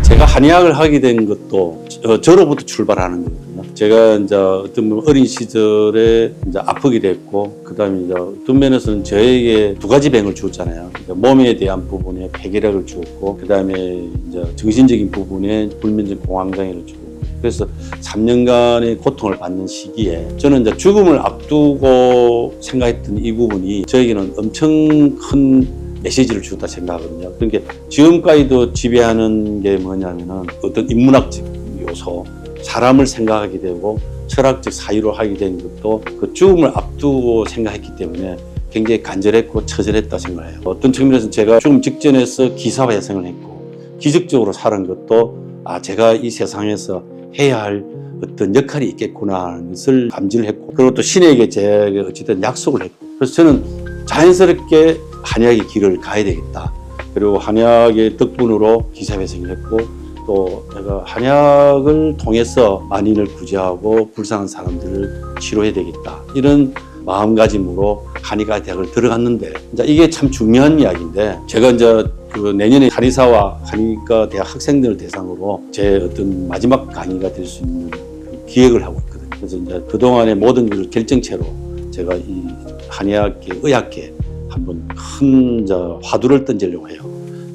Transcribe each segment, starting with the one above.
제가 한의학을 하게 된 것도 저로부터 출발하는 거거든요. 제가 이제 어떤 어린 시절에 이제 아프게 됐고, 그 다음에 이제 어떤 면에서는 저에게 두 가지 병을 주었잖아요. 몸에 대한 부분에 폐결핵을 주었고, 그 다음에 이제 정신적인 부분에 불면증 공황장애를 주었고, 그래서 3년간의 고통을 받는 시기에 저는 이제 죽음을 앞두고 생각했던 이 부분이 저에게는 엄청 큰 메시지를 주었다 생각하거든요. 그러니까 지금까지도 지배하는 게 뭐냐면은 어떤 인문학적 요소, 사람을 생각하게 되고 철학적 사유로 하게 된 것도 그 죽음을 앞두고 생각했기 때문에 굉장히 간절했고 처절했다 생각해요. 어떤 측면에서는 제가 죽음 직전에서 기사회생을 했고 기적적으로 살은 것도 제가 이 세상에서 해야 할 어떤 역할이 있겠구나 하는 것을 감지를 했고, 그리고 또 신에게 제가 어쨌든 약속을 했고, 그래서 저는 자연스럽게 한의학의 길을 가야 되겠다. 그리고 한의학의 덕분으로 기사회생을 했고, 또 내가 한의학을 통해서 만인을 구제하고 불쌍한 사람들을 치료해야 되겠다. 이런 마음가짐으로 한의과 대학을 들어갔는데, 이제 이게 참 중요한 이야기인데, 제가 이제 그 내년에 한의사와 한의과 대학 학생들을 대상으로 제 어떤 마지막 강의가 될 수 있는 그 기획을 하고 있거든요. 그래서 이제 그동안의 모든 것을 결정체로 제가 이 한의학계, 의학계 한번 큰 화두를 던지려고 해요.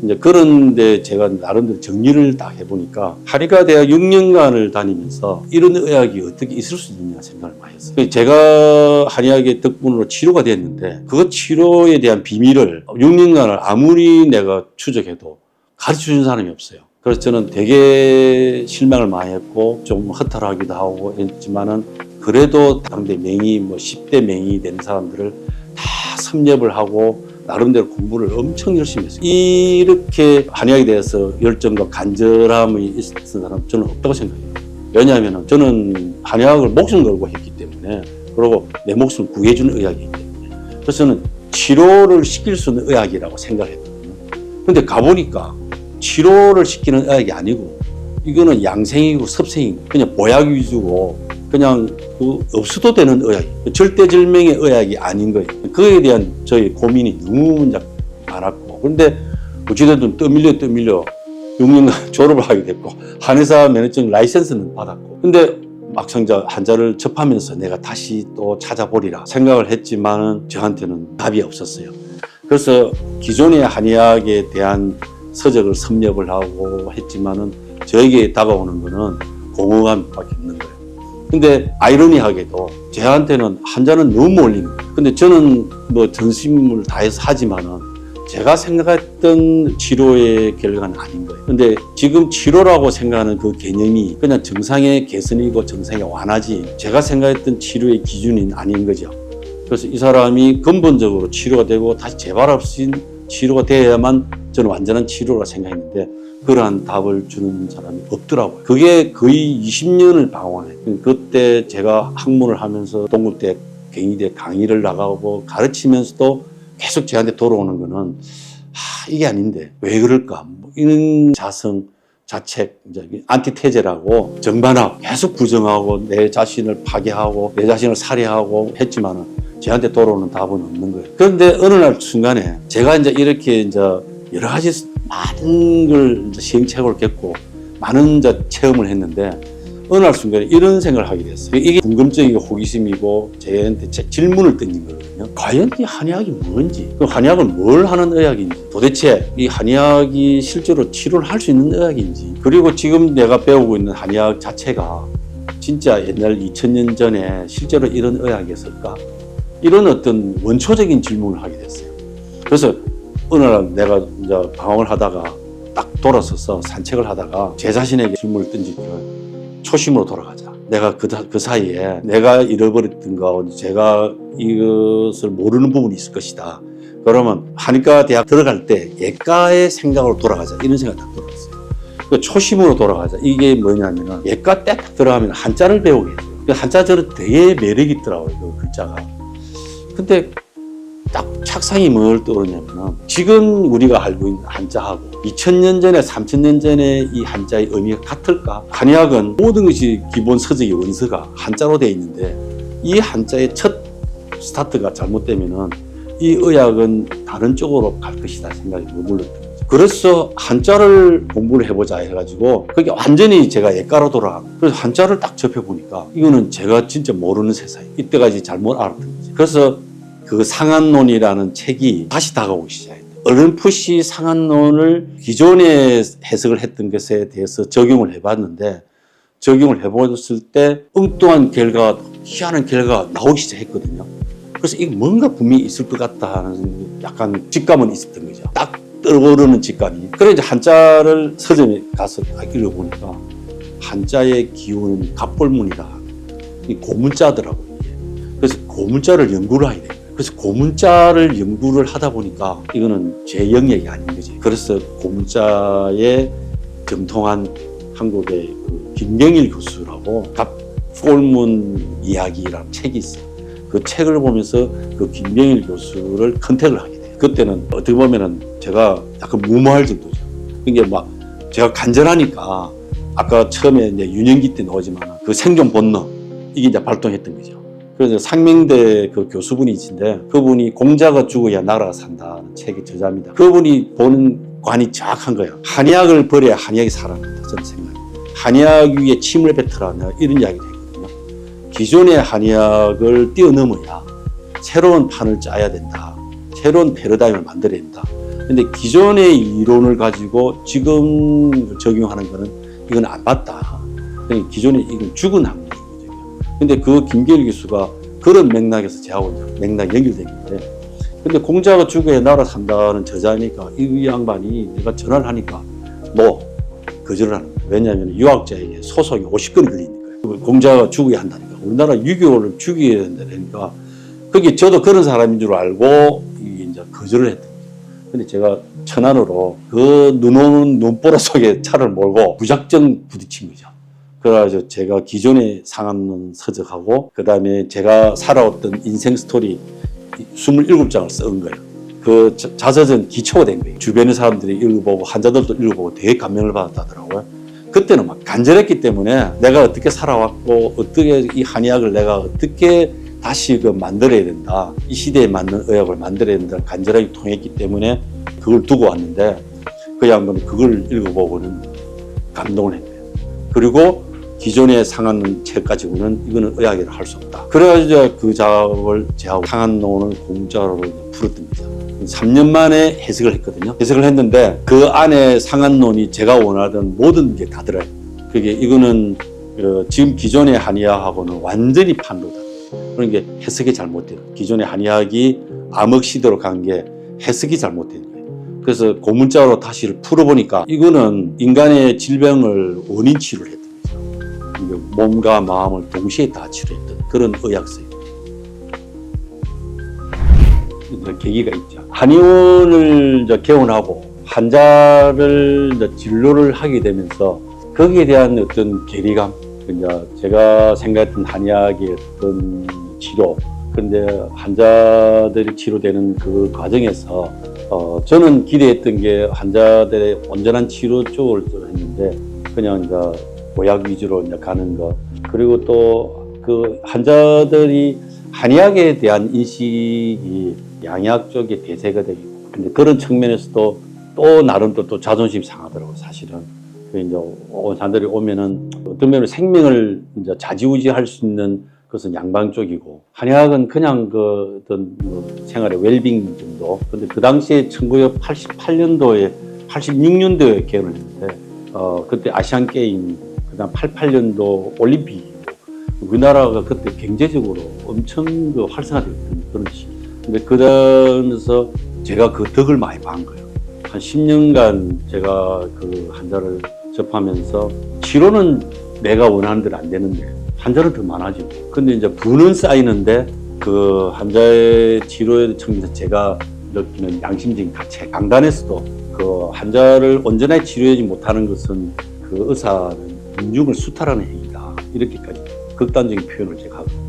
이제 그런데 제가 나름대로 정리를 딱 해보니까 한의과 대학 6년간을 다니면서 이런 의학이 어떻게 있을 수 있느냐 생각을 많이 했어요. 제가 한의학의 덕분으로 치료가 됐는데 그 치료에 대한 비밀을 6년간을 아무리 내가 추적해도 가르쳐준 사람이 없어요. 그래서 저는 되게 실망을 많이 했고 좀 허탈하기도 하고 했지만은 그래도 당대 명의 10대 명의 된 사람들을 다 섭렵을 하고 나름대로 공부를 엄청 열심히 했어요. 이렇게 한의학에 대해서 열정과 간절함이 있었던 사람은 저는 없다고 생각해요. 왜냐하면 저는 한의학을 목숨 걸고 했기 때문에, 그리고 내 목숨을 구해주는 의학이기 때문에, 그래서 저는 치료를 시킬 수 있는 의학이라고 생각했거든요. 근데 가보니까 치료를 시키는 의학이 아니고 이거는 양생이고 섭생이고 그냥 보약 위주고 그냥 없어도 되는 의학, 절대절명의 의학이 아닌 거예요. 그에 대한 저희 고민이 너무 많았고, 그런데 어찌됐든 떠밀려 6년간 졸업을 하게 됐고 한의사 면허증 라이센스는 받았고, 근데 막상 환자를 접하면서 내가 다시 또 찾아보리라 생각을 했지만은 저한테는 답이 없었어요. 그래서 기존의 한의학에 대한 서적을 섭렵을 하고 했지만은 저에게 다가오는 거는 공허감밖에 없는 거예요. 근데 아이러니하게도 저한테는 환자는 너무 올리는 거예요. 근데 저는 전심을 다해서 하지만은 제가 생각했던 치료의 결과는 아닌 거예요. 근데 지금 치료라고 생각하는 그 개념이 그냥 정상의 개선이고 정상의 완화지 제가 생각했던 치료의 기준이 아닌 거죠. 그래서 이 사람이 근본적으로 치료가 되고 다시 재발 없이 치료가 돼야만 저는 완전한 치료라 생각했는데 그러한 답을 주는 사람이 없더라고요. 그게 거의 20년을 방황했어요. 그때 제가 학문을 하면서 동국대, 경희대 강의를 나가고 가르치면서도 계속 저한테 돌아오는 거는 이게 아닌데 왜 그럴까? 이런 자성, 자책, 안티테제라고 정반합 계속 부정하고 내 자신을 파괴하고 내 자신을 살해하고 했지만은 저한테 돌아오는 답은 없는 거예요. 그런데 어느 날 순간에 제가 이렇게 여러 가지 많은 걸 시행착오를 겪고 많은 체험을 했는데 어느 날 순간에 이런 생각을 하게 됐어요. 이게 궁금증이고 호기심이고 저한테 질문을 던진 거거든요. 과연 이 한의학이 뭔지, 그 한의학은 뭘 하는 의학인지, 도대체 이 한의학이 실제로 치료를 할 수 있는 의학인지, 그리고 지금 내가 배우고 있는 한의학 자체가 진짜 옛날 2000년 전에 실제로 이런 의학이었을까? 이런 어떤 원초적인 질문을 하게 됐어요. 그래서 어느 날 내가 방황을 하다가 딱 돌아서서 산책을 하다가 제 자신에게 질문을 던지기를 초심으로 돌아가자. 내가 그 사이에 내가 잃어버렸던 거, 제가 이것을 모르는 부분이 있을 것이다. 그러면 한의과 대학 들어갈 때 예과의 생각으로 돌아가자. 이런 생각이 딱 들었어요. 그 초심으로 돌아가자. 이게 뭐냐면 예과 때 딱 들어가면 한자를 배우게 돼요. 그 한자 저는 되게 매력이 있더라고요. 그 글자가. 근데 딱 착상이 뭘 떠오르냐면 지금 우리가 알고 있는 한자하고 2000년 전에 3000년 전에 이 한자의 의미가 같을까? 한의학은 모든 것이 기본 서적의 원서가 한자로 되어 있는데 이 한자의 첫 스타트가 잘못되면은 이 의학은 다른 쪽으로 갈 것이다 생각이 머물렀던 거죠. 그래서 한자를 공부를 해보자 해가지고 그게 완전히 제가 예가로 돌아가고 그래서 한자를 딱 접해보니까 이거는 제가 진짜 모르는 세상이 이때까지 잘못 알았던 거죠. 그래서 그 상한론이라는 책이 다시 다가오기 시작했어요. 어렴풋이 상한론을 기존에 해석을 했던 것에 대해서 적용을 해봤는데 적용을 해봤을 때 엉뚱한 결과가 희한한 결과가 나오기 시작했거든요. 그래서 이거 뭔가 분명히 있을 것 같다 하는 약간 직감은 있었던 거죠. 딱 떠오르는 직감이. 그래 이제 한자를 서점에 가서 읽어보니까 한자의 기운은 갑골문이다. 이 고문자더라고요. 이게. 그래서 고문자를 연구를 하게 돼요. 그래서 고문자를 연구를 하다 보니까 이거는 제 영역이 아닌 거지. 그래서 고문자에 정통한 한국의 그 김경일 교수라고 갑골문 이야기라는 책이 있어요. 그 책을 보면서 그 김경일 교수를 컨택을 하게 돼요. 그때는 어떻게 보면은 제가 약간 무모할 정도죠. 이게 막 제가 간절하니까 아까 처음에 이제 유년기 때 나오지만 그 생존 본능 이게 이제 발동했던 거죠. 그래서 상명대 그 교수분이신데 그분이 공자가 죽어야 나라가 산다는 책의 저자입니다. 그분이 보는 관이 정확한 거예요. 한약을 버려야 한약이 살아난다. 저는 생각해요. 한약 위에 침을 뱉으라 이런 이야기를 했거든요. 기존의 한약을 뛰어넘어야 새로운 판을 짜야 된다. 새로운 패러다임을 만들어야 된다. 근데 기존의 이론을 가지고 지금 적용하는 거는 이건 안 맞다. 기존에 이건 죽은 학문인 거죠. 근데 그 김기일 교수가 그런 맥락에서 저하고 맥락 연결되는데 근데 공자가 죽어야 나라 산다는 저자니까 이 양반이 내가 전화를 하니까 뭐 거절을 하는 거예요. 왜냐하면 유학자에게 소송이 50건이 걸리니까요. 공자가 죽어야 한다니까. 우리나라 유교를 죽여야 된다니까. 그게 저도 그런 사람인 줄 알고 이제 거절을 했던 거죠. 근데 제가 천안으로 그 눈 오는 눈보라 속에 차를 몰고 무작정 부딪힌 거죠. 그래가지고 제가 기존의 상한론 서적하고 그 다음에 제가 살아왔던 인생 스토리 27장을 쓴 거예요. 그 자서전 기초가 된 거예요. 주변의 사람들이 읽어보고 환자들도 읽어보고 되게 감명을 받았다더라고요. 그때는 막 간절했기 때문에 내가 어떻게 살아왔고 어떻게 이 한의학을 내가 어떻게 다시 그 만들어야 된다. 이 시대에 맞는 의학을 만들어야 된다. 간절하게 통했기 때문에 그걸 두고 왔는데 그 양반이 그걸 읽어보고는 감동을 했대요. 그리고 기존의 상한론 책 가지고는 이거는 의학이라 할 수 없다. 그래가지고 그 작업을 제하고 상한론을 공짜로 풀었던 거죠. 3년 만에 해석을 했거든요. 해석을 했는데 그 안에 상한론이 제가 원하던 모든 게 다 들어요. 그게 이거는 지금 기존의 한의학하고는 완전히 판로다. 그러니까 해석이 잘못돼요. 기존의 한의학이 암흑 시대로 간 게 해석이 잘못된 거예요. 그래서 고문자로 다시 풀어보니까 이거는 인간의 질병을 원인 치료를 했던 거죠. 몸과 마음을 동시에 다 치료했던 그런 의학서예요. 계기가 있죠. 한의원을 개원하고 환자를 진료를 하게 되면서 거기에 대한 어떤 괴리감, 제가 생각했던 한의학의 어떤 치료, 그런데 환자들이 치료되는 그 과정에서 저는 기대했던 게 환자들의 온전한 치료 쪽을 했는데 그냥 이제 보약 위주로 이제 가는 거, 그리고 또 그 환자들이 한의학에 대한 인식이 양의학 쪽에 대세가 되고, 근데 그런 측면에서도 또 나름 또 자존심 상하더라고요, 사실은. 이제 환자들이 오면은 어떤 면으로 생명을 이제 좌지우지할 수 있는 것은 양방 쪽이고, 한의학은 그냥 그 어떤 생활의 웰빙 정도. 근데 그 당시에 1988년도에 86년도에 개원을 했는데, 그때 아시안 게임, 그다음 88년도 올림픽, 우리나라가 그때 경제적으로 엄청 그 활성화되었던 그런 시기. 근데 그러면서 제가 그 덕을 많이 본 거예요. 한 10년간 제가 그 환자를 접하면서 치료는 내가 원하는 대로 안 되는데 환자는 더 많아지고, 근데 이제 부는 쌓이는데 그 환자의 치료에 측면에서 제가 느끼는 양심적인 가책, 강단에서도 그 환자를 온전하게 치료하지 못하는 것은 그 의사는 민중을 수탈하는 행위다, 이렇게까지 극단적인 표현을 제가 하거든요.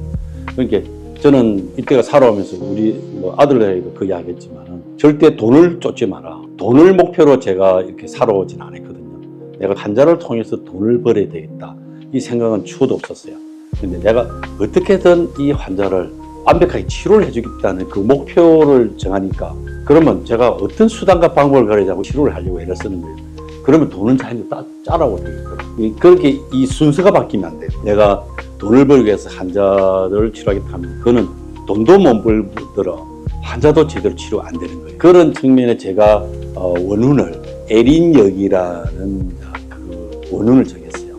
그러니까 저는 이때가 살아오면서 우리 아들에게도 그 이야기 했지만 절대 돈을 쫓지 마라. 돈을 목표로 제가 이렇게 살아오진 않았거든요. 내가 환자를 통해서 돈을 벌어야 되겠다, 이 생각은 추호도 없었어요. 근데 내가 어떻게든 이 환자를 완벽하게 치료를 해주겠다는 그 목표를 정하니까 그러면 제가 어떤 수단과 방법을 가리자고 치료를 하려고 애를 쓰는 거예요. 그러면 돈은 자연히 짜라고 되겠거든요. 그렇게 이 순서가 바뀌면 안 돼요. 내가 돈을 벌기 위해서 환자를 치료하겠다 하면 그거는 돈도 못 벌더러 환자도 제대로 치료 안 되는 거예요. 그런 측면에 제가 원훈을 애린역이라는 그 원훈을 정했어요.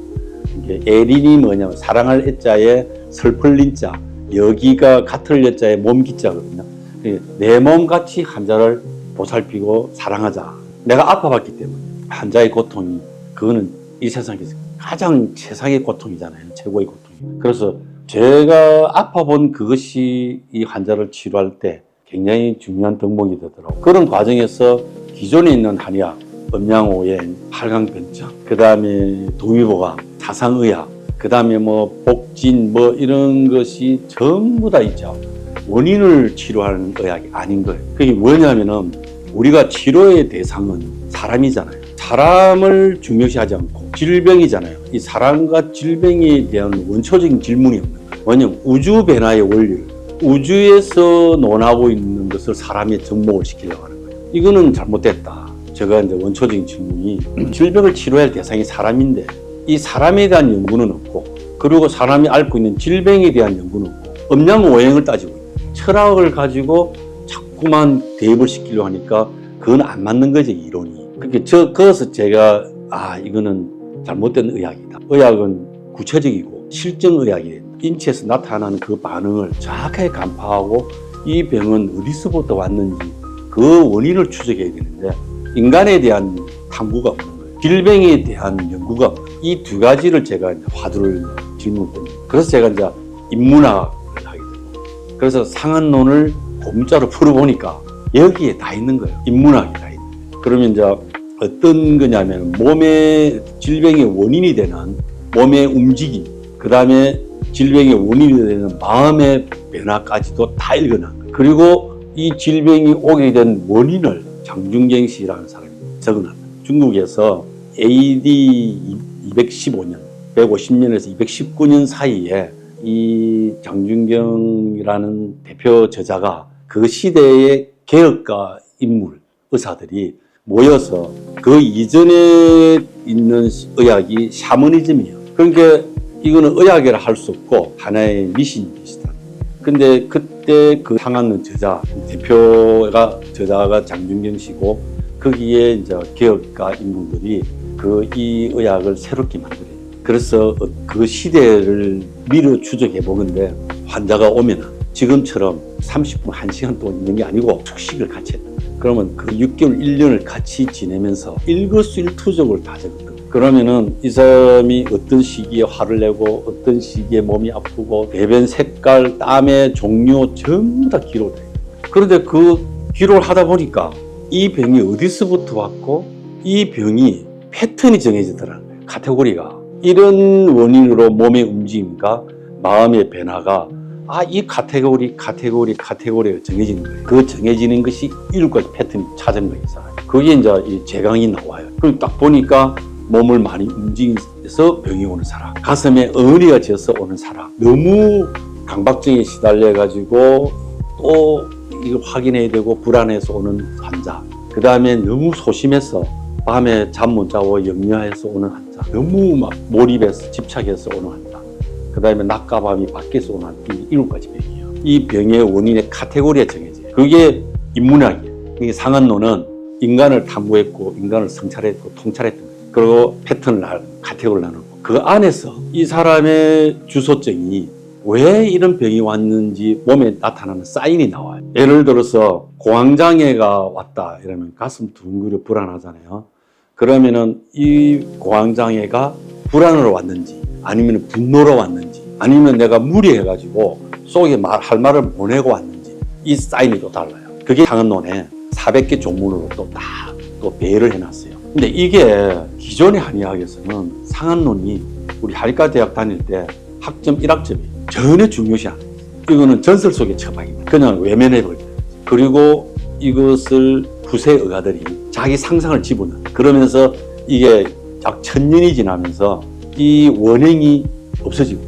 이게 애린이 뭐냐면 사랑할 애자에 슬플 린자, 여기가 같을 여자의 몸기자거든요. 내 몸같이 환자를 보살피고 사랑하자. 내가 아파봤기 때문에 환자의 고통이 그거는 이 세상에서 가장 최상의 고통이잖아요. 최고의 고통이. 그래서 제가 아파본 그것이 이 환자를 치료할 때 굉장히 중요한 덕목이 되더라고요. 그런 과정에서 기존에 있는 한의학, 음양오행, 팔강변증, 그 다음에 동의보감, 사상의학, 그 다음에 뭐 복진 뭐 이런 것이 전부 다 있죠. 원인을 치료하는 의학이 아닌 거예요. 그게 뭐냐면은 우리가 치료의 대상은 사람이잖아요. 사람을 중요시하지 않고 질병이잖아요. 이 사람과 질병에 대한 원초적인 질문이 없는 거예요. 왜냐면 우주 변화의 원리를 우주에서 논하고 있는 것을 사람에 접목을 시키려고 하는 거예요. 이거는 잘못됐다. 제가 이제 원초적인 질문이 질병을 치료할 대상이 사람인데 이 사람에 대한 연구는 없고 그리고 사람이 앓고 있는 질병에 대한 연구는 없고 음양오행을 따지고 있어요. 철학을 가지고 자꾸만 대입을 시키려고 하니까 그건 안 맞는 거지, 이론이. 그러니까 그래서 제가 이거는 잘못된 의학이다. 의학은 구체적이고 실증의학이 인체에서 나타나는 그 반응을 정확하게 간파하고 이 병은 어디서부터 왔는지 그 원인을 추적해야 되는데 인간에 대한 탐구가 없는 거예요. 질병에 대한 연구가 없는 거예요. 이 두 가지를 제가 이제 화두를 질문했거든요. 그래서 제가 이제 인문학을 하게 되고 그래서 상한론을 고문자로 풀어보니까 여기에 다 있는 거예요. 인문학이 다 있는 거예요. 그러면 이제 어떤 거냐면 몸의 질병의 원인이 되는 몸의 움직임, 그 다음에 질병의 원인이 되는 마음의 변화까지도 다 읽어놓은 거예요. 그리고 이 질병이 오게 된 원인을 장준경 씨라는 사람이 적어놨어요. 중국에서 AD 215년, 150년에서 219년 사이에 이 장준경이라는 대표 저자가 그 시대의 개혁가 인물, 의사들이 모여서 그 이전에 있는 의학이 샤머니즘이에요. 그러니까 이거는 의학이라 할 수 없고 하나의 미신 비슷한. 근데 그때 그 상한론 저자가 장준경 씨고 거기에 이제 개혁가 인물들이 이 의학을 새롭게 만들어요. 그래서 그 시대를 미뤄 추적해 보는데 환자가 오면은 지금처럼 30분, 1시간 동안 있는 게 아니고 숙식을 같이 했다. 그러면 그 6개월, 1년을 같이 지내면서 일거수일투족을 다 적었거든요. 그러면은 이 사람이 어떤 시기에 화를 내고 어떤 시기에 몸이 아프고 배변 색깔, 땀의 종류 전부 다 기록을 해요. 그런데 그 기록을 하다 보니까 이 병이 어디서부터 왔고 이 병이 패턴이 정해지더라는 거예요. 카테고리가. 이런 원인으로 몸의 움직임과 마음의 변화가 이 카테고리가 정해지는 거예요. 그 정해지는 것이 7가지 패턴이 찾은 거예요. 그게 이제 이 제강이 나와요. 그럼 딱 보니까 몸을 많이 움직여서 병이 오는 사람, 가슴에 어머니가 져서 오는 사람, 너무 강박증에 시달려가지고 또 이걸 확인해야 되고 불안해서 오는 환자, 그 다음에 너무 소심해서 밤에 잠 못 자고 염려해서 오는 환자, 너무 막 몰입해서 집착해서 오는 환자, 그 다음에 낮과 밤이 밖에서 오는 환자, 이 7가지 병이에요. 이 병의 원인의 카테고리가 정해져요. 그게 인문학이에요. 이게 상한론은 인간을 탐구했고 인간을 성찰했고 통찰했던 거예요. 그리고 패턴을 카테고리를 나누고 그 안에서 이 사람의 주소증이 왜 이런 병이 왔는지 몸에 나타나는 사인이 나와요. 예를 들어서 공황장애가 왔다 이러면 가슴 두근거려 불안하잖아요. 그러면은 이 공황장애가 불안으로 왔는지 아니면 분노로 왔는지 아니면 내가 무리해가지고 속에 할 말을 보내고 왔는지 이 사인이 또 달라요. 그게 상한론에 400개 종문으로 또 배열을 해놨어요. 근데 이게 기존의 한의학에서는 상한론이 우리 한의과 대학 다닐 때 학점 1학점이 전혀 중요시 않아요. 이거는 전설 속의 처방입니다. 그냥 외면해버려요. 그리고 이것을 후세 의사들이 자기 상상을 집어넣어요. 그러면서 이게 약 1000년이 지나면서 이 원행이 없어지고,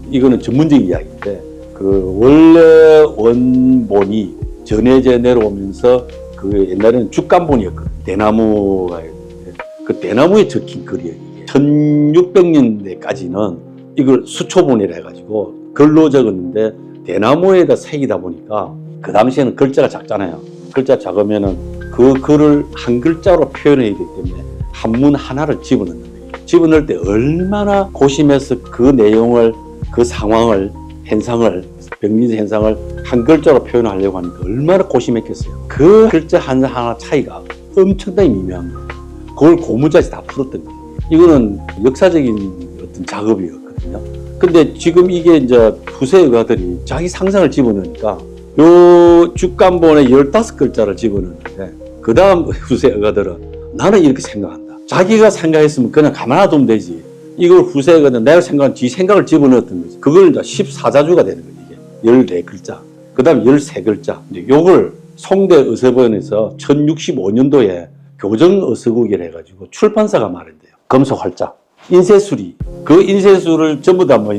이거는 전문적인 이야기인데 그 원래 원본이 전해져 내려오면서 그 그 옛날에는 죽간본이었거든. 대나무가 있는데 그 대나무에 적힌 글이에요. 이게 1600년대까지는 이걸 수초본이라 해가지고 글로 적었는데 대나무에다 새기다 보니까 그 당시에는 글자가 작잖아요. 글자 작으면은 그 글을 한 글자로 표현해야 되기 때문에 한문 하나를 집어넣는 거예요. 집어넣을 때 얼마나 고심해서 그 내용을, 그 상황을, 현상을, 병리적 현상을 한 글자로 표현하려고 하니까 얼마나 고심했겠어요. 그 글자 하나 차이가 엄청나게 미묘한 거예요. 그걸 고문자에서 다 풀었던 거예요. 이거는 역사적인 어떤 작업이었거든요. 근데 지금 이게 이제 후세 의가들이 자기 상상을 집어넣으니까 요 죽간본에 15글자를 집어넣는데 그 다음 후세 의가들은 나는 이렇게 생각한다. 자기가 생각했으면 그냥 가만 놔두면 되지. 이걸 후세 의가들은 내가 생각한 지 생각을 집어넣었던 거지. 그걸 이제 14자주가 되는 거지. 이게 14글자. 그 다음 13글자. 요걸 송대 의서본에서 1065년도에 교정의서국이라 해가지고 출판사가 마련돼요. 금속활자. 인쇄술이. 그 인쇄술을 전부 다 뭐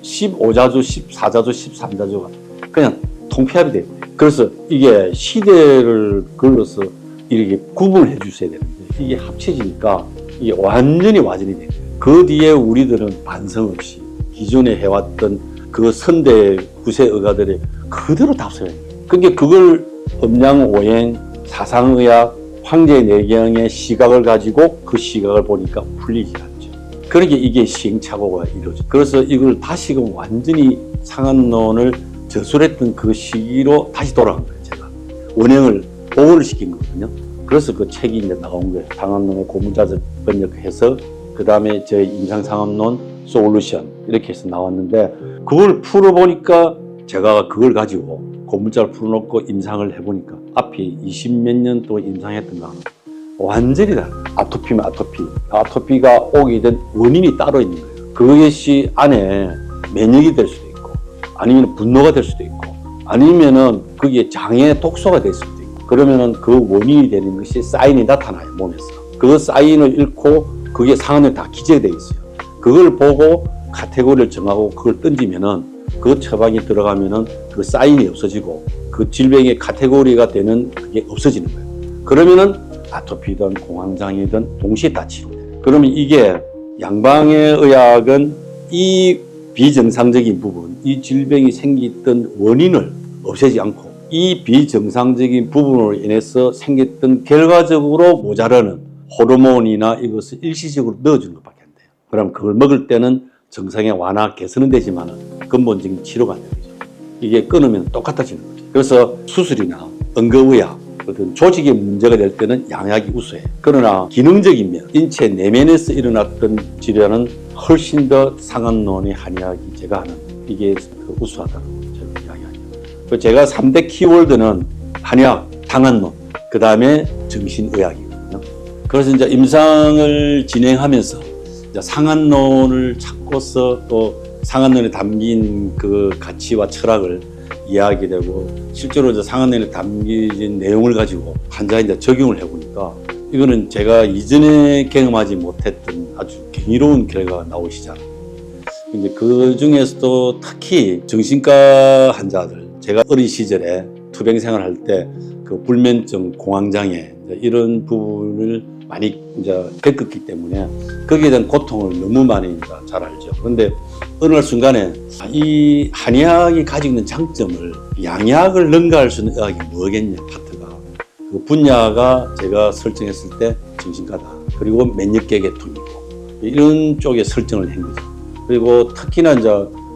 15자주, 14자주, 13자주가 그냥 통폐합이 돼요. 그래서 이게 시대를 걸러서 이렇게 구분을 해 주셔야 되는데 이게 합쳐지니까 이게 완전히 와전이 돼요. 그 뒤에 우리들은 반성 없이 기존에 해왔던 그 선대 후세 의가들이 그대로 답서해요. 그러니까 그걸 음양오행, 사상의학, 황제 내경의 시각을 가지고 그 시각을 보니까 풀리지 않죠. 그러니까 이게 시행착오가 이루어져. 그래서 이걸 다시금 완전히 상한론을 저술했던 그 시기로 다시 돌아간 거예요. 제가 원형을 복원을 시킨 거거든요. 그래서 그 책이 이제 나온 거예요. 상한론의 고문자적 번역해서 그 다음에 저희 임상상한론 솔루션 이렇게 해서 나왔는데 그걸 풀어보니까 제가 그걸 가지고 고문자를 풀어놓고 임상을 해보니까 앞에 20몇 년 동안 임상했던 거는 완전히 다른 거예요. 아토피면 아토피. 아토피가 오게 된 원인이 따로 있는 거예요. 그것이 안에 면역이 될 수도 있고 아니면 분노가 될 수도 있고 아니면은 그게 장애 독소가 될 수도 있고 그러면은 그 원인이 되는 것이 사인이 나타나요, 몸에서. 그 사인을 읽고 그게 상한에 다 기재되어 있어요. 그걸 보고 카테고리를 정하고 그걸 던지면은 그 처방이 들어가면은 그 사인이 없어지고 그 질병의 카테고리가 되는 그게 없어지는 거예요. 그러면은 아토피든 공황장애든 동시에 다 치료돼요. 그러면 이게 양방의 의학은 이 비정상적인 부분, 이 질병이 생겼던 원인을 없애지 않고 이 비정상적인 부분으로 인해서 생겼던 결과적으로 모자라는 호르몬이나 이것을 일시적으로 넣어주는 것밖에 안 돼요. 그럼 그걸 먹을 때는 정상의 완화, 개선은 되지만 근본적인 치료가 안 되죠. 이게 끊으면 똑같아지는 거죠. 그래서 수술이나 응급의학, 어떤 조직의 문제가 될 때는 양약이 우수해요. 그러나 기능적인 면, 인체 내면에서 일어났던 질환은 훨씬 더 상한론의 한의학이 제가 하는 이게 우수하다고 저는 이야기합니다. 제가 3대 키워드는 한의학, 상한론, 그 다음에 정신의학이거든요. 그래서 이제 임상을 진행하면서 이제 상한론을 찾고서 또 상한론에 담긴 그 가치와 철학을 이야기되고 실제로 이제 상한론에 담긴 내용을 가지고 환자에 이제 적용을 해보니까 이거는 제가 이전에 경험하지 못했던 아주 경이로운 결과가 나오시잖아요. 근데 그 중에서도 특히 정신과 환자들, 제가 어린 시절에 투병 생활할 때 그 불면증, 공황장애 이런 부분을 많이 이제 겪었기 때문에 거기에 대한 고통을 너무 많이 이제 잘 알죠. 그런데 어느 날 순간에 이 한의학이 가지고 있는 장점을 양약을 능가할 수 있는 의학이 뭐겠냐, 파트가. 그 분야가 제가 설정했을 때 정신과다. 그리고 면역계 계통이고 이런 쪽에 설정을 한 거죠. 그리고 특히나 이제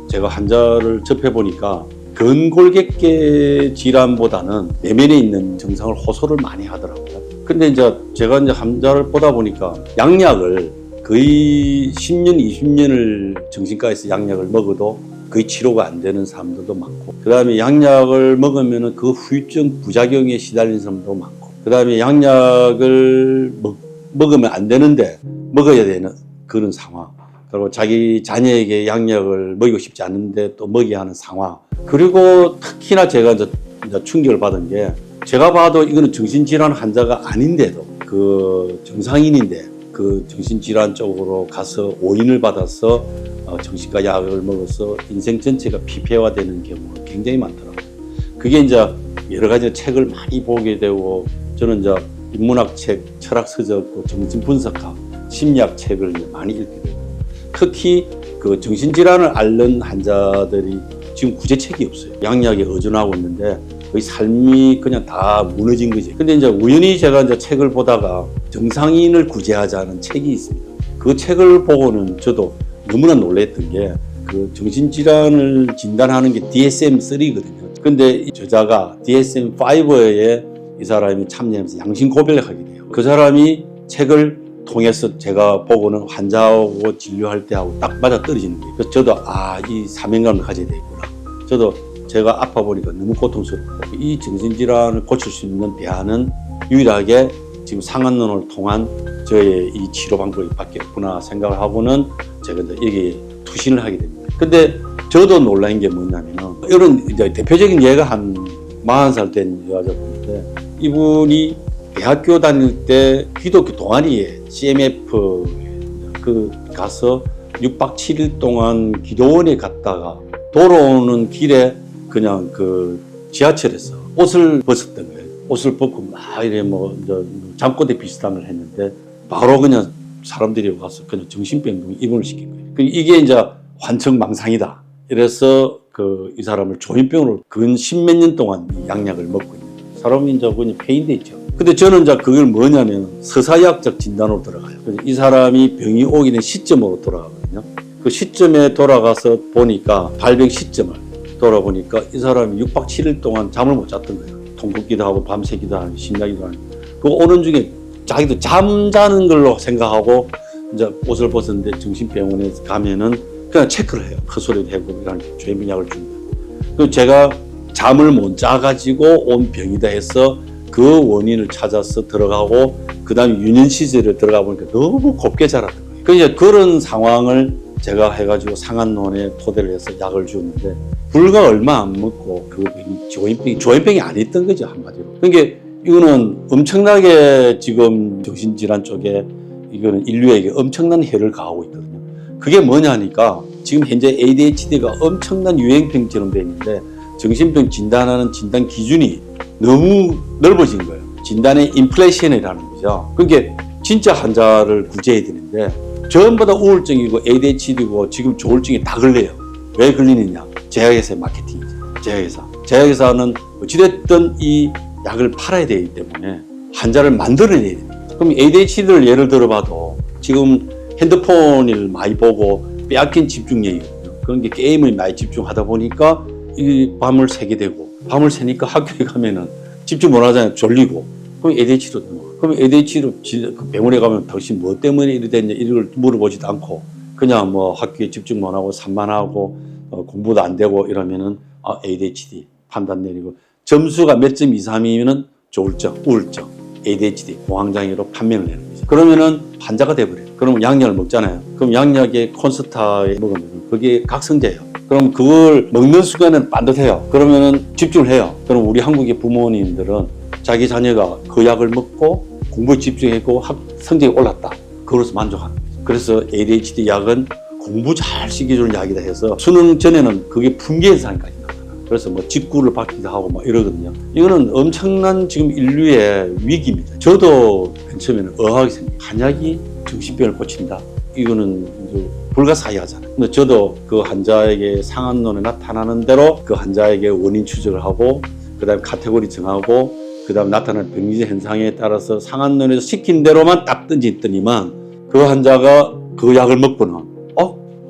제가 환자를 접해보니까 근골격계 질환보다는 내면에 있는 증상을 호소를 많이 하더라고요. 근데 이제 제가 이제 환자를 보다 보니까 양약을 거의 10년, 20년을 정신과에서 양약을 먹어도 거의 치료가 안 되는 사람들도 많고, 그 다음에 양약을 먹으면 그 후유증 부작용에 시달리는 사람도 많고, 그 다음에 양약을 먹으면 안 되는데 먹어야 되는 그런 상황. 그리고 자기 자녀에게 양약을 먹이고 싶지 않은데 또 먹여야 하는 상황. 그리고 특히나 제가 이제 충격을 받은 게, 제가 봐도 이거는 정신질환 환자가 아닌데도 그 정상인인데 그 정신질환 쪽으로 가서 오인을 받아서 정신과 약을 먹어서 인생 전체가 피폐화되는 경우가 굉장히 많더라고요. 그게 이제 여러 가지 책을 많이 보게 되고 저는 이제 인문학 책, 철학 서적, 정신 분석학, 심리학 책을 많이 읽게 되고, 특히 그 정신질환을 앓는 환자들이 지금 구제책이 없어요. 양약에 의존하고 있는데 거의 삶이 그냥 다 무너진 거지. 근데 이제 우연히 제가 이제 책을 보다가 정상인을 구제하자는 책이 있습니다. 그 책을 보고는 저도 너무나 놀랐던 게 그 정신질환을 진단하는 게 DSM-3거든요. 근데 이 저자가 DSM-5에 이 사람이 참여하면서 양심 고백을 하게 돼요. 그 사람이 책을 통해서 제가 보고는 환자하고 진료할 때하고 딱 맞아 떨어지는 거예요. 그래서 저도 이 사명감을 가져야 되겠구나. 저도 제가 아파 보니까 너무 고통스럽고 이 정신질환을 고칠 수 있는 대안은 유일하게 지금 상한론을 통한 저의 이 치료 방법이 밖에 없구나 생각을 하고는 제가 이제 여기에 투신을 하게 됩니다. 근데 저도 놀란 게 뭐냐면은 이런 이제 대표적인 예가 한 40살 된 여자분인데 이분이 대학교 다닐 때 기독교 동아리에 CMF 그 가서 6박 7일 동안 기도원에 갔다가 돌아오는 길에 그냥 그 지하철에서 옷을 벗었던 거예요. 옷을 벗고 막 이래 뭐 잠꼬대 비슷한 걸 했는데 바로 그냥 사람들이 와서 그냥 정신병동 입원을 시킨 거예요. 이게 이제 환청망상이다. 이래서 이 사람을 조현병으로 근 10몇 년 동안 양약을 먹고 있는 사람이 이제 그냥 폐인돼 있죠. 근데 저는 이제 그걸 뭐냐면 서사의학적 진단으로 들어가요. 이 사람이 병이 오게 된 시점으로 돌아가거든요. 그 시점에 돌아가서 보니까 발병 시점을 돌아보니까 이 사람이 6박 7일 동안 잠을 못 잤던 거예요. 통곡기도 하고 밤새기도 하고 심야기도 하고. 그 오는 중에 자기도 잠자는 걸로 생각하고 이제 옷을 벗었는데 정신병원에 가면은 그냥 체크를 해요. 헛소리도 하고 이런 조현병약을 준 거예요. 그 제가 잠을 못 자가지고 온 병이다 해서 그 원인을 찾아서 들어가고 그 다음에 유년 시절에 들어가 보니까 너무 곱게 자랐던 거예요. 그러니까 그런 상황을 제가 해가지고 상한론에 토대를 해서 약을 주었는데 불과 얼마 안 먹고 그 병이 조현병이 아니었던 거죠, 한마디로. 그러니까 이거는 엄청나게 지금 정신질환 쪽에 이거는 인류에게 엄청난 해를 가하고 있거든요. 그게 뭐냐니까 지금 현재 ADHD가 엄청난 유행병처럼 되어 있는데 정신병 진단하는 진단 기준이 너무 넓어진 거예요. 진단의 인플레이션이라는 거죠. 그러니까 진짜 환자를 구제해야 되는데 전부 다 우울증이고 ADHD고 지금 조울증이 다 걸려요. 왜 걸리느냐? 제약회사의 마케팅이죠. 제약회사는 어찌됐든 이 약을 팔아야 되기 때문에 환자를 만들어내야 됩니다. 그럼 ADHD를 예를 들어봐도 지금 핸드폰을 많이 보고 빼앗긴 집중력이거든요. 그런 게 게임을 많이 집중하다 보니까 이 밤을 새게 되고 밤을 새니까 학교에 가면은 집중 못 하잖아요. 졸리고. 그럼 ADHD로 넘어가. 그럼 ADHD로 병원에 가면 당신 뭐 때문에 이래 됐냐 이걸 물어보지도 않고 그냥 뭐 학교에 집중 못 하고 산만하고 공부도 안 되고 이러면은 ADHD 판단 내리고 점수가 몇 점 이상이면은 조울증, 우울증, ADHD, 공황장애로 판명을 내는 거죠. 그러면은 환자가 돼버려요. 그러면 양약을 먹잖아요. 그럼 양약에 콘스타에 먹으면 그게 각성제예요. 그럼 그걸 먹는 순간은 반듯해요. 그러면은 집중을 해요. 그럼 우리 한국의 부모님들은 자기 자녀가 그 약을 먹고 공부에 집중했고 성적이 올랐다. 그걸로서 만족하는 거죠. 그래서 ADHD 약은 공부 잘 시켜주는 약이다 해서 수능 전에는 그게 품귀 현상까지 나타나요. 그래서 뭐 직구를 받기도 하고 막 이러거든요. 이거는 엄청난 지금 인류의 위기입니다. 저도 맨 처음에는 의아하게 생각해요. 한약이 정신병을 고친다. 이거는 불가사의하잖아요. 근데 저도 그 환자에게 상한론에 나타나는 대로 그 환자에게 원인 추적을 하고 그 다음에 카테고리 정하고 그 다음에 나타나는 병리적 현상에 따라서 상한론에서 시킨 대로만 딱 던졌더니만 그 환자가 그 약을 먹고는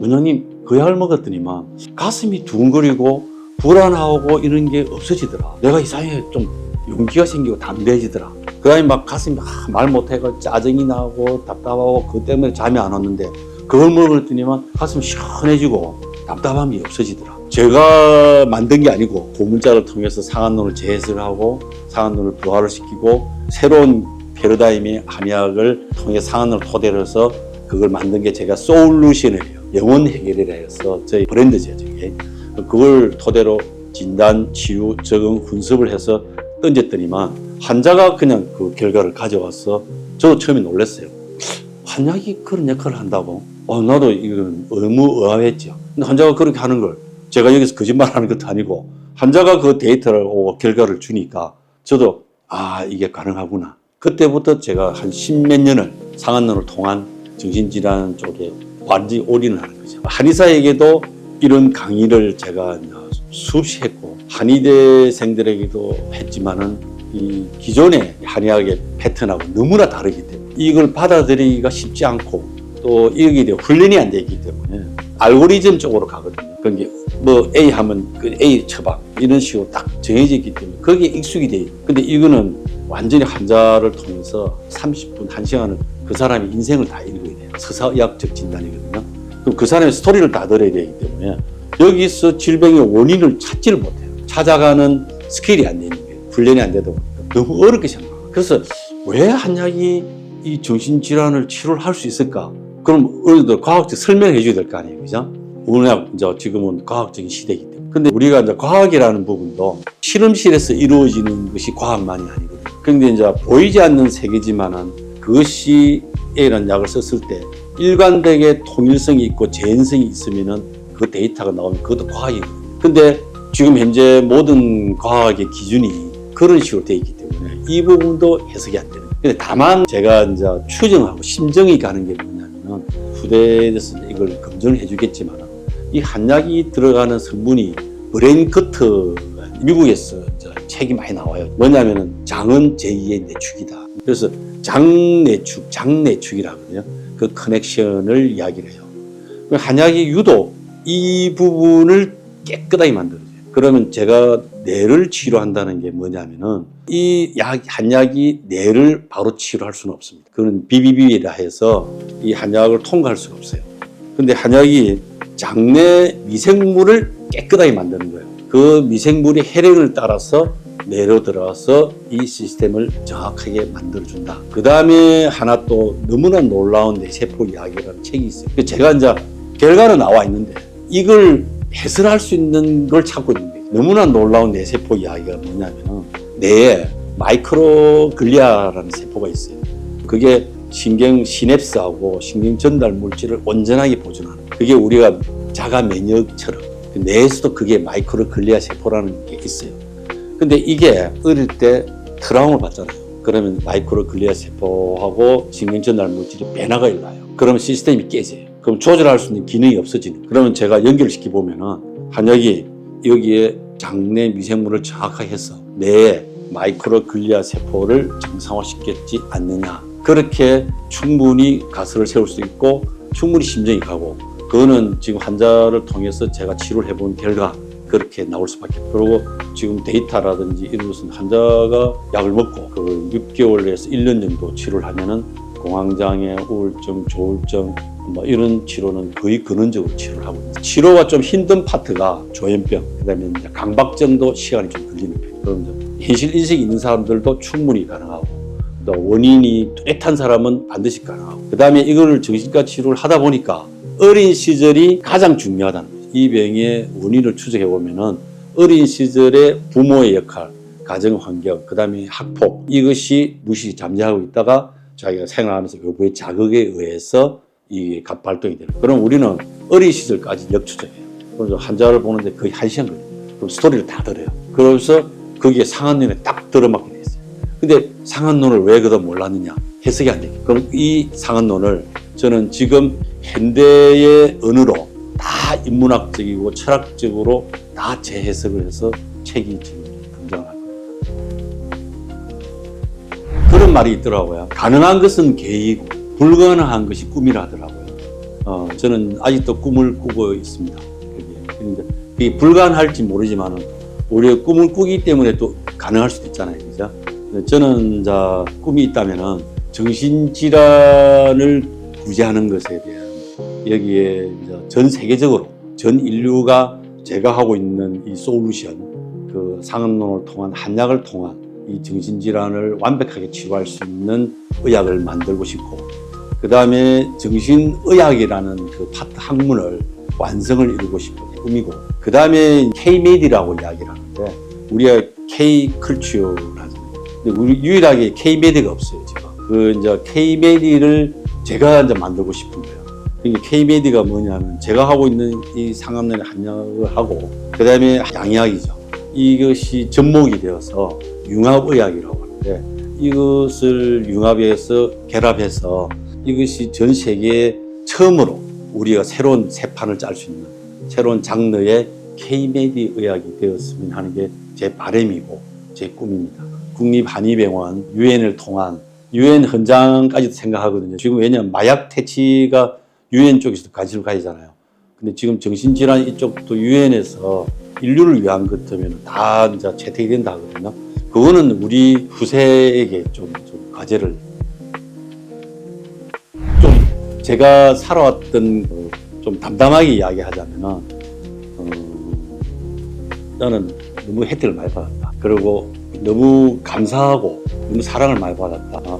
원장님 그 약을 먹었더니만 가슴이 두근거리고 불안하고 이런 게 없어지더라. 내가 이상하게 좀 용기가 생기고 담대해지더라. 그 다음에 막 가슴이 말 못해가 짜증이 나고 답답하고 그것 때문에 잠이 안 왔는데 그걸 먹었더니만 가슴이 시원해지고 답답함이 없어지더라. 제가 만든 게 아니고 고문자를 통해서 상한론을 재해석하고 상한론을 부활을 시키고 새로운 패러다임의 한의학을 통해 상한론을 토대로 해서 그걸 만든 게 제가 솔루션이에요. 영혼 해결이라 해서 저희 브랜드죠. 저게. 그걸 토대로 진단, 치유, 적응, 훈습을 해서 던졌더니만 환자가 그냥 그 결과를 가져와서 저도 처음에 놀랐어요. 한약이 그런 역할을 한다고? 나도 이건 의무의아했죠. 근데 환자가 그렇게 하는 걸 제가 여기서 거짓말하는 것도 아니고 환자가 그 데이터를 오고 결과를 주니까 저도 아, 이게 가능하구나. 그때부터 제가 한 10몇 년을 상한론을 통한 정신질환 쪽에 완전히 올인을 하는 거죠. 한의사에게도 이런 강의를 제가 수없이 했고, 한의대생들에게도 했지만은 이 기존의 한의학의 패턴하고 너무나 다르기 때문에 이걸 받아들이기가 쉽지 않고, 또 여기에 대해 훈련이 안 되기 때문에 알고리즘 쪽으로 가거든요. 그게 뭐 A 하면 그 A 처방 이런 식으로 딱 정해져 있기 때문에 거기에 익숙이 돼 있어요. 근데 이거는 완전히 환자를 통해서 30분, 1시간을 그 사람의 인생을 다 읽어야 돼요. 서사의학적 진단이거든요. 그럼 그 사람의 스토리를 다 들어야 되기 때문에 여기서 질병의 원인을 찾지를 못해요. 찾아가는 스킬이 안 되는 거예요. 훈련이 안 되다 보니까 너무 어렵게 생각해요. 그래서 왜 한약이 이 정신질환을 치료를 할 수 있을까? 그럼 어느 정도 과학적 설명을 해줘야 될 거 아니에요. 그죠? 워낙 이제 지금은 과학적인 시대이기 때문에. 근데 우리가 이제 과학이라는 부분도 실험실에서 이루어지는 것이 과학만이 아니거든요. 그런데 이제 보이지 않는 세계지만은 그것이 A라는 약을 썼을 때 일관되게 통일성이 있고 재현성이 있으면은 그 데이터가 나오면 그것도 과학이거든요. 근데 지금 현재 모든 과학의 기준이 그런 식으로 되어 있기 때문에 이 부분도 해석이 안 되는 거예요. 근데 다만 제가 이제 추정하고 심정이 가는 게 뭐냐면은 후대에서 이걸 검증을 해주겠지만 이 한약이 들어가는 성분이 브레인커트, 미국에서 책이 많이 나와요. 뭐냐면은 장은 제2의 내축이다. 그래서 장내축, 장내축이라거든요. 그 커넥션을 이야기를 해요. 한약이 유독 이 부분을 깨끗하게 만들어줘요. 그러면 제가 뇌를 치료한다는 게 뭐냐면은 이 한약이 뇌를 바로 치료할 수는 없습니다. 그건 비비비라 해서 이 한약을 통과할 수가 없어요. 근데 한약이 장내 미생물을 깨끗하게 만드는 거예요. 그 미생물이 혈액을 따라서 뇌로 들어와서 이 시스템을 정확하게 만들어준다. 그 다음에 하나 또 너무나 놀라운 뇌세포 이야기라는 책이 있어요. 제가 이제 결과는 나와 있는데 이걸 해설할 수 있는 걸 찾고 있는 거예요. 너무나 놀라운 뇌세포 이야기가 뭐냐면 뇌에 마이크로글리아라는 세포가 있어요. 그게 신경 시냅스하고 신경 전달 물질을 온전하게 보존하는 거예요. 그게 우리가 자가 면역처럼 뇌에서도 그게 마이크로글리아 세포라는 게 있어요. 근데 이게 어릴 때 트라우마를 받잖아요. 그러면 마이크로글리아 세포하고 신경 전달 물질이 변화가 일어나요. 그러면 시스템이 깨져요. 그럼 조절할 수 있는 기능이 없어지는 거예요. 그러면 제가 연결시켜 보면은 한약이 여기에 장내 미생물을 정확하게 해서 뇌에 마이크로글리아 세포를 정상화시켰지 않느냐. 그렇게 충분히 가설을 세울 수 있고 충분히 심정이 가고, 그거는 지금 환자를 통해서 제가 치료를 해본 결과 그렇게 나올 수밖에 없어요. 그리고 지금 데이터라든지 이런 것은 환자가 약을 먹고 그 6개월에서 1년 정도 치료를 하면은 공황장애, 우울증, 조울증 뭐 이런 치료는 거의 근원적으로 치료를 하고 있습니다. 치료가 좀 힘든 파트가 조현병, 그다음에 이제 강박증도 시간이 좀 걸리는 편이에요. 그럼 현실 인식이 있는 사람들도 충분히 가능하고, 또 원인이 뚜렷한 사람은 반드시 가능하고, 그다음에 이걸 정신과 치료를 하다 보니까 어린 시절이 가장 중요하다는 거예요. 이 병의 원인을 추적해 보면은 어린 시절의 부모의 역할, 가정 환경, 그다음에 학폭, 이것이 무시 잠재하고 있다가 자기가 생활하면서 외부의 자극에 의해서 이게 발동이 되는 거예요. 그럼 우리는 어린 시절까지 역추적해요. 그래서 환자를 보는데 거의 1시간 걸려요. 그럼 스토리를 다 들어요. 그래서 거기에 상한론에 딱 들어맞게 돼 있어요. 근데 상한론을 왜 그다 몰랐느냐? 해석이 안 돼요. 그럼 이 상한론을 저는 지금 현대의 언어로 다 인문학적이고 철학적으로 다 재해석을 해서 책이 지금 등장을 할 거예요. 그런 말이 있더라고요. 가능한 것은 계획이고 불가능한 것이 꿈이라 하더라고요. 저는 아직도 꿈을 꾸고 있습니다. 그게 불가능할지 모르지만 우리가 꿈을 꾸기 때문에 또 가능할 수도 있잖아요. 그죠? 저는 꿈이 있다면은 정신질환을 구제하는 것에 대한 여기에 전 세계적으로 전 인류가 제가 하고 있는 이 솔루션, 그 상한론을 통한 한약을 통한 이 정신질환을 완벽하게 치료할 수 있는 의학을 만들고 싶고, 그 다음에 정신의학이라는 그 파트 학문을 완성을 이루고 싶은 꿈이고, 그 다음에 K-MED이라고 이야기를 하는데 우리가 K-컬처라는, 근데 우리 유일하게 K-MED가 없어요 지금. 그 이제 K-MED를 제가 이제 만들고 싶은 거예요. 그러니까 K-MED가 뭐냐면 제가 하고 있는 이 상한론의 한약을 하고, 그 다음에 양의학이죠. 이것이 접목이 되어서 융합의학이라고 합니다. 있는데 이것을 융합해서 결합해서 이것이 전 세계에 처음으로 우리가 새로운 새 판을 짤 수 있는 새로운 장르의 K-메디 의학이 되었으면 하는 게 제 바람이고 제 꿈입니다. 국립한의병원 유엔을 통한 유엔 헌장까지도 생각하거든요. 지금 왜냐하면 마약 퇴치가 유엔 쪽에서도 관심을 가지잖아요. 근데 지금 정신질환 이쪽도 유엔에서 인류를 위한 것 같으면 다 이제 채택이 된다 하거든요. 그거는 우리 후세에게 좀 과제를 좀 제가 살아왔던 좀 담담하게 이야기하자면은 나는 너무 혜택을 많이 받았다. 그리고 너무 감사하고 너무 사랑을 많이 받았다.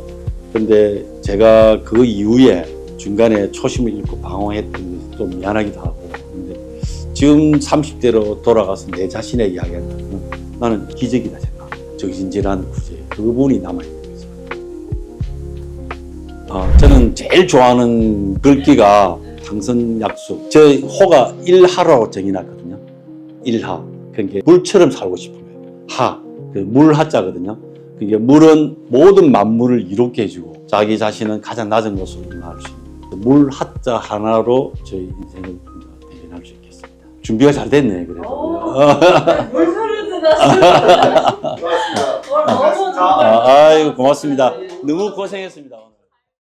근데 제가 그 이후에 중간에 초심을 잃고 방황했던 게 좀 미안하기도 하고. 근데 지금 30대로 돌아가서 내 자신의 이야기한다면 나는 기적이다 생각. 정신질환 구제 그 부분이 남아있는 거죠. 저는 제일 좋아하는 글귀가 당선약수. 저 호가 일하라고 정해놨거든요. 일하. 그러니까 물처럼 살고 싶은 거예요. 하. 물 하자거든요. 그게 물은 모든 만물을 이롭게 해주고 자기 자신은 가장 낮은 곳으로 임할 수 있는 물 하자 하나로 저희 인생을 대변할 수 있겠습니다. 준비가 잘 됐네 그래도. 물소리도 났습니다. 아이고 고맙습니다. 너무 고생했습니다.